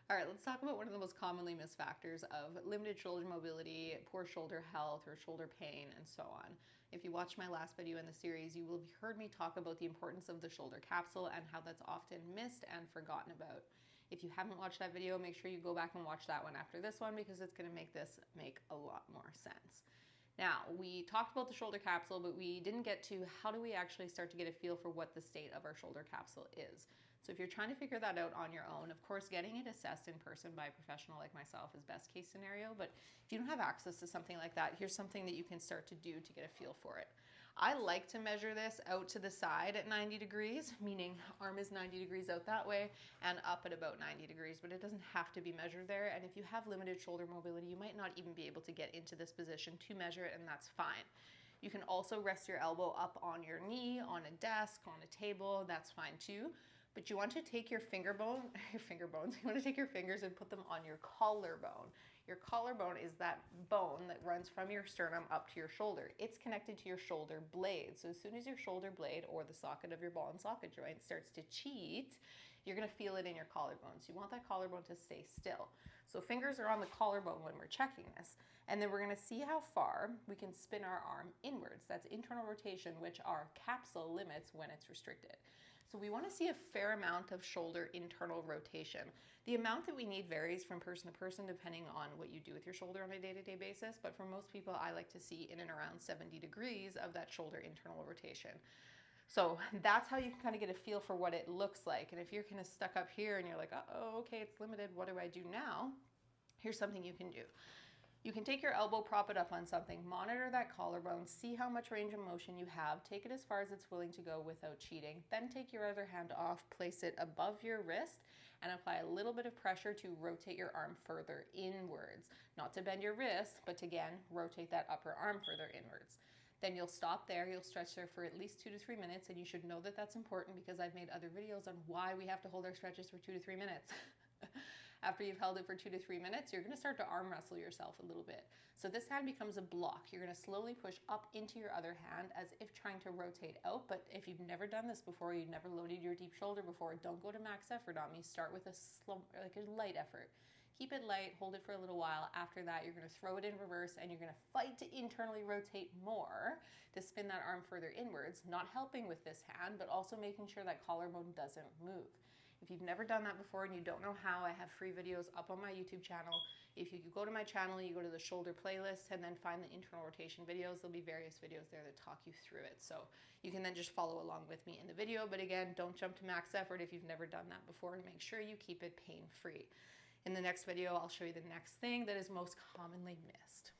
All right, let's talk about one of the most commonly missed factors of limited shoulder mobility, poor shoulder health, or shoulder pain, and so on. If you watched my last video in the series, you will have heard me talk about the importance of the shoulder capsule and how that's often missed and forgotten about. If you haven't watched that video, make sure you go back and watch that one after this one because it's going to make this make a lot more sense. Now, we talked about the shoulder capsule, but we didn't get to how do we actually start to get a feel for what the state of our shoulder capsule is. So if you're trying to figure that out on your own, of course, getting it assessed in person by a professional like myself is best case scenario. But if you don't have access to something like that, here's something that you can start to do to get a feel for it. I like to measure this out to the side at 90 degrees, meaning arm is 90 degrees out that way and up at about 90 degrees, but it doesn't have to be measured there. And if you have limited shoulder mobility, you might not even be able to get into this position to measure it, and that's fine. You can also rest your elbow up on your knee, on a desk, on a table, that's fine too. But you want to take your you want to take your fingers and put them on your collarbone. Your collarbone is that bone that runs from your sternum up to your shoulder. It's connected to your shoulder blade. So as soon as your shoulder blade or the socket of your ball and socket joint starts to cheat, you're gonna feel it in your collarbone. So you want that collarbone to stay still. So fingers are on the collarbone when we're checking this. And then we're gonna see how far we can spin our arm inwards. That's internal rotation, which our capsule limits when it's restricted. So we want to see a fair amount of shoulder internal rotation. The amount that we need varies from person to person depending on what you do with your shoulder on a day-to-day basis, but for most people I like to see in and around 70 degrees of that shoulder internal rotation. So that's how you can kind of get a feel for what it looks like. And if you're kind of stuck up here and you're like, uh-oh, okay, it's limited, what do I do now? Here's something you can do. You can take your elbow, prop it up on something, monitor that collarbone, see how much range of motion you have, take it as far as it's willing to go without cheating, then take your other hand off, place it above your wrist, and apply a little bit of pressure to rotate your arm further inwards. Not to bend your wrist, but to, again, rotate that upper arm further inwards. Then you'll stop there, you'll stretch there for at least 2 to 3 minutes, and you should know that that's important because I've made other videos on why we have to hold our stretches for 2 to 3 minutes. After you've held it for 2 to 3 minutes, you're gonna start to arm wrestle yourself a little bit. So this hand becomes a block. You're gonna slowly push up into your other hand as if trying to rotate out, but if you've never done this before, you've never loaded your deep shoulder before, don't go to max effort on me. Start with a slow, like a light effort. Keep it light, hold it for a little while. After that, you're gonna throw it in reverse and you're gonna fight to internally rotate more to spin that arm further inwards, not helping with this hand, but also making sure that collarbone doesn't move. If you've never done that before and you don't know how, I have free videos up on my YouTube channel. If you go to my channel, you go to the shoulder playlist and then find the internal rotation videos, there'll be various videos there that talk you through it. So you can then just follow along with me in the video. But again, don't jump to max effort if you've never done that before, and make sure you keep it pain-free. In the next video, I'll show you the next thing that is most commonly missed.